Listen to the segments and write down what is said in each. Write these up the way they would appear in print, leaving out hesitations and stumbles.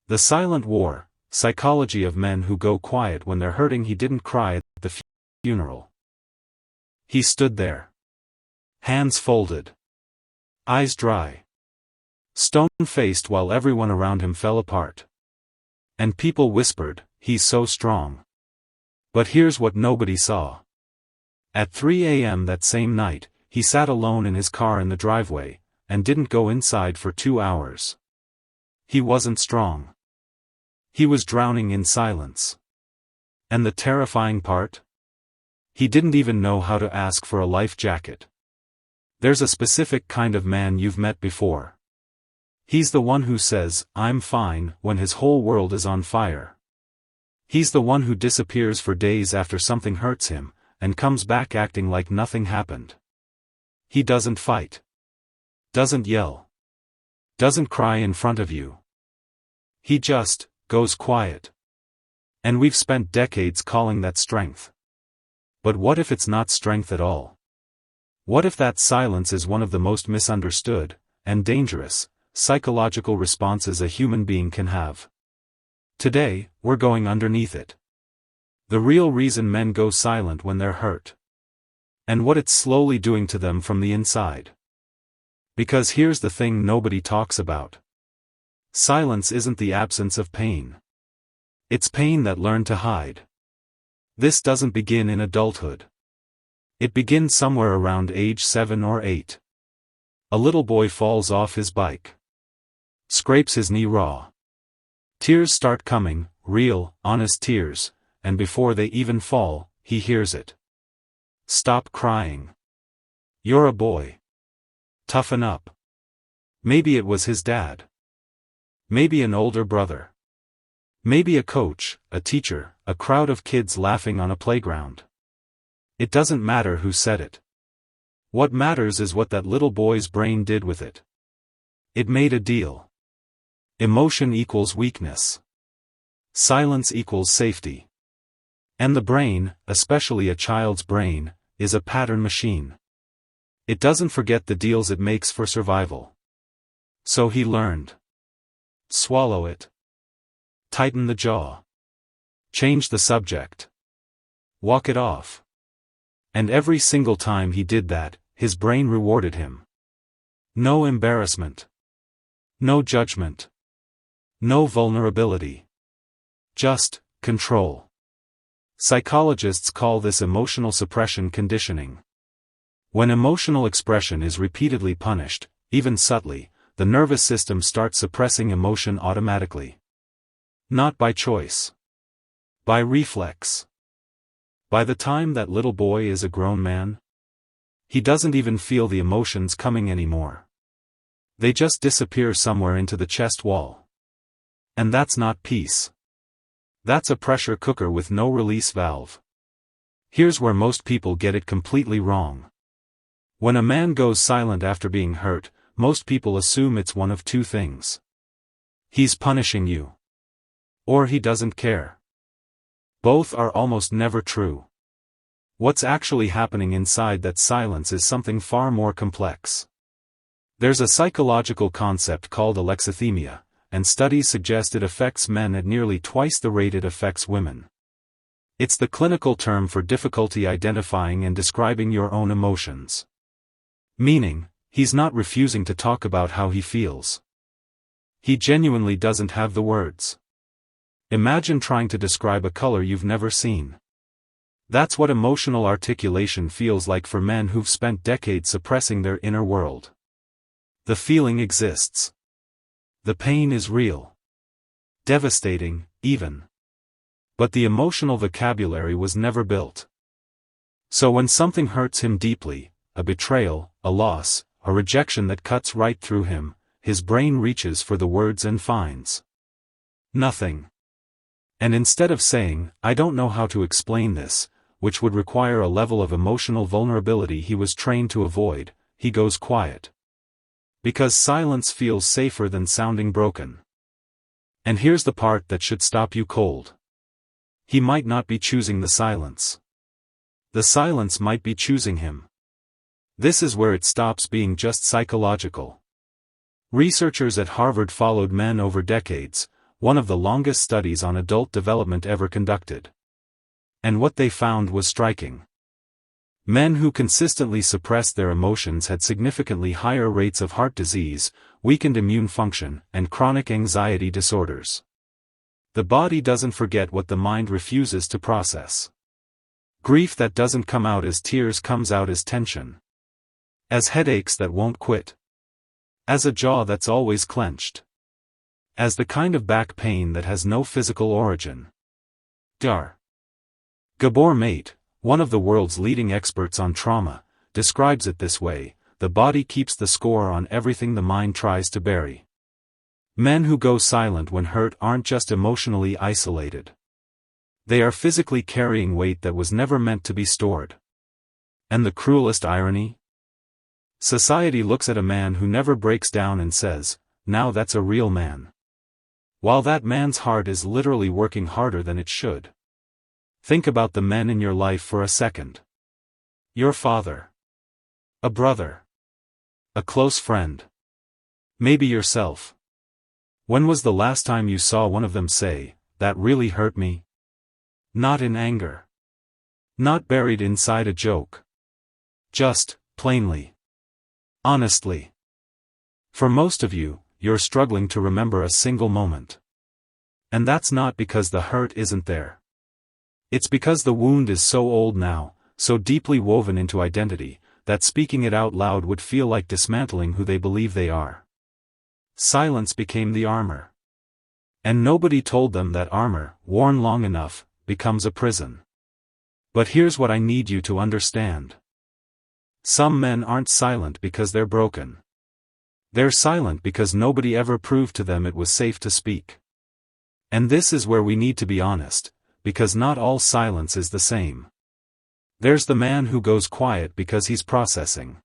The Silent War, Psychology of Men Who Go Quiet When They're Hurting. He didn't cry at the funeral. He stood there. Hands folded. Eyes dry. Stone-faced while everyone around him fell apart. And people whispered, "He's so strong." But here's what nobody saw. At 3 a.m. that same night, he sat alone in his car in the driveway, and didn't go inside for 2 hours. He wasn't strong. He was drowning in silence. And the terrifying part? He didn't even know how to ask for a life jacket. There's a specific kind of man you've met before. He's the one who says, "I'm fine," when his whole world is on fire. He's the one who disappears for days after something hurts him, and comes back acting like nothing happened. He doesn't fight. Doesn't yell. Doesn't cry in front of you. He just goes quiet. And we've spent decades calling that strength. But what if it's not strength at all? What if that silence is one of the most misunderstood, and dangerous, psychological responses a human being can have? Today, we're going underneath it. The real reason men go silent when they're hurt. And what it's slowly doing to them from the inside. Because here's the thing nobody talks about. Silence isn't the absence of pain. It's pain that learned to hide. This doesn't begin in adulthood. It begins somewhere around age 7 or 8. A little boy falls off his bike. Scrapes his knee raw. Tears start coming, real, honest tears, and before they even fall, he hears it. "Stop crying. You're a boy. Toughen up." Maybe it was his dad. Maybe an older brother. Maybe a coach, a teacher, a crowd of kids laughing on a playground. It doesn't matter who said it. What matters is what that little boy's brain did with it. It made a deal. Emotion equals weakness. Silence equals safety. And the brain, especially a child's brain, is a pattern machine. It doesn't forget the deals it makes for survival. So he learned. Swallow it. Tighten the jaw. Change the subject. Walk it off. And every single time he did that, his brain rewarded him. No embarrassment. No judgment. No vulnerability. Just control. Psychologists call this emotional suppression conditioning. When emotional expression is repeatedly punished, even subtly, the nervous system starts suppressing emotion automatically. Not by choice. By reflex. By the time that little boy is a grown man, he doesn't even feel the emotions coming anymore. They just disappear somewhere into the chest wall. And that's not peace. That's a pressure cooker with no release valve. Here's where most people get it completely wrong. When a man goes silent after being hurt, most people assume it's one of two things. He's punishing you. Or he doesn't care. Both are almost never true. What's actually happening inside that silence is something far more complex. There's a psychological concept called alexithymia, and studies suggest it affects men at nearly twice the rate it affects women. It's the clinical term for difficulty identifying and describing your own emotions. Meaning, he's not refusing to talk about how he feels. He genuinely doesn't have the words. Imagine trying to describe a color you've never seen. That's what emotional articulation feels like for men who've spent decades suppressing their inner world. The feeling exists. The pain is real. Devastating, even. But the emotional vocabulary was never built. So when something hurts him deeply, a betrayal, a loss, a rejection that cuts right through him, his brain reaches for the words and finds nothing. And instead of saying, "I don't know how to explain this," which would require a level of emotional vulnerability he was trained to avoid, he goes quiet. Because silence feels safer than sounding broken. And here's the part that should stop you cold. He might not be choosing the silence. The silence might be choosing him. This is where it stops being just psychological. Researchers at Harvard followed men over decades, one of the longest studies on adult development ever conducted. And what they found was striking. Men who consistently suppressed their emotions had significantly higher rates of heart disease, weakened immune function, and chronic anxiety disorders. The body doesn't forget what the mind refuses to process. Grief that doesn't come out as tears comes out as tension. As headaches that won't quit. As a jaw that's always clenched. As the kind of back pain that has no physical origin. Dr. Gabor Mate, one of the world's leading experts on trauma, describes it this way: the body keeps the score on everything the mind tries to bury. Men who go silent when hurt aren't just emotionally isolated. They are physically carrying weight that was never meant to be stored. And the cruelest irony? Society looks at a man who never breaks down and says, "Now that's a real man." While that man's heart is literally working harder than it should. Think about the men in your life for a second. Your father. A brother. A close friend. Maybe yourself. When was the last time you saw one of them say, "That really hurt me"? Not in anger. Not buried inside a joke. Just, plainly. Honestly. For most of you, you're struggling to remember a single moment. And that's not because the hurt isn't there. It's because the wound is so old now, so deeply woven into identity, that speaking it out loud would feel like dismantling who they believe they are. Silence became the armor. And nobody told them that armor, worn long enough, becomes a prison. But here's what I need you to understand. Some men aren't silent because they're broken. They're silent because nobody ever proved to them it was safe to speak. And this is where we need to be honest, because not all silence is the same. There's the man who goes quiet because he's processing.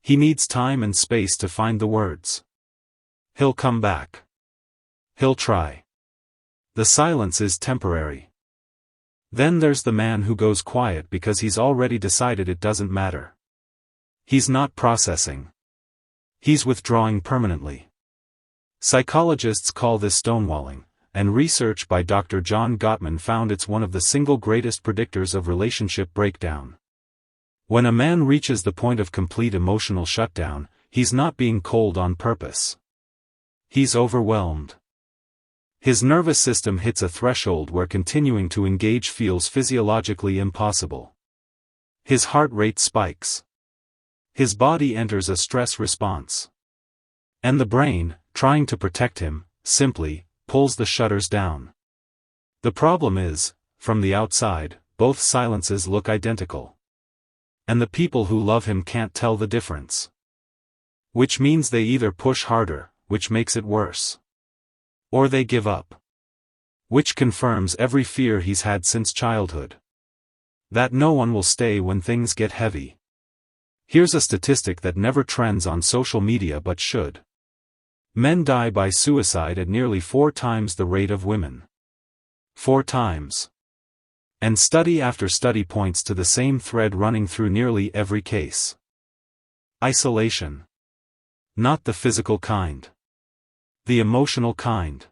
He needs time and space to find the words. He'll come back. He'll try. The silence is temporary. Then there's the man who goes quiet because he's already decided it doesn't matter. He's not processing. He's withdrawing permanently. Psychologists call this stonewalling, and research by Dr. John Gottman found it's one of the single greatest predictors of relationship breakdown. When a man reaches the point of complete emotional shutdown, he's not being cold on purpose. He's overwhelmed. His nervous system hits a threshold where continuing to engage feels physiologically impossible. His heart rate spikes. His body enters a stress response. And the brain, trying to protect him, simply pulls the shutters down. The problem is, from the outside, both silences look identical. And the people who love him can't tell the difference. Which means they either push harder, which makes it worse. Or they give up. Which confirms every fear he's had since childhood. That no one will stay when things get heavy. Here's a statistic that never trends on social media but should. Men die by suicide at nearly 4 times the rate of women. 4 times. And study after study points to the same thread running through nearly every case. Isolation. Not the physical kind. The emotional kind.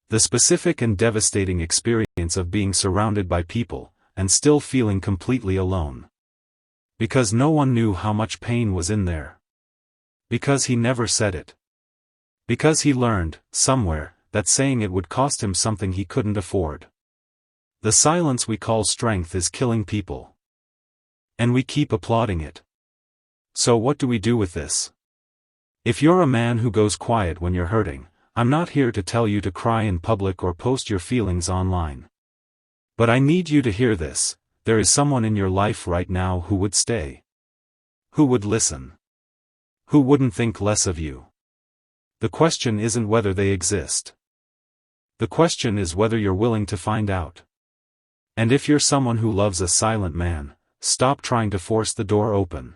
The specific and devastating experience of being surrounded by people, and still feeling completely alone. Because no one knew how much pain was in there. Because he never said it. Because he learned, somewhere, that saying it would cost him something he couldn't afford. The silence we call strength is killing people. And we keep applauding it. So what do we do with this? If you're a man who goes quiet when you're hurting, I'm not here to tell you to cry in public or post your feelings online. But I need you to hear this: there is someone in your life right now who would stay. Who would listen. Who wouldn't think less of you. The question isn't whether they exist. The question is whether you're willing to find out. And if you're someone who loves a silent man, stop trying to force the door open.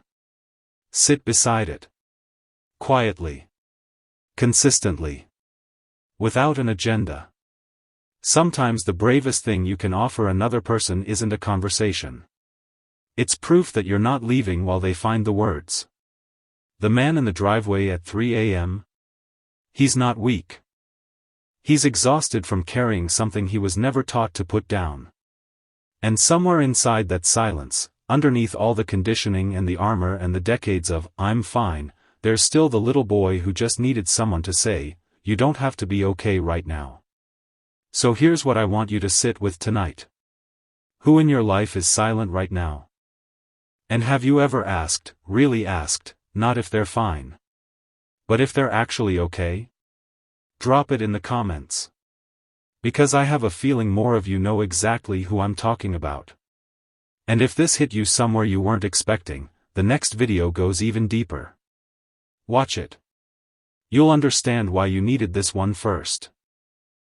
Sit beside it. Quietly. Consistently. Without an agenda. Sometimes the bravest thing you can offer another person isn't a conversation. It's proof that you're not leaving while they find the words. The man in the driveway at 3 a.m.? He's not weak. He's exhausted from carrying something he was never taught to put down. And somewhere inside that silence, underneath all the conditioning and the armor and the decades of "I'm fine," there's still the little boy who just needed someone to say, "You don't have to be okay right now." So here's what I want you to sit with tonight. Who in your life is silent right now? And have you ever asked, really asked, not if they're fine, but if they're actually okay? Drop it in the comments. Because I have a feeling more of you know exactly who I'm talking about. And if this hit you somewhere you weren't expecting, the next video goes even deeper. Watch it. You'll understand why you needed this one first.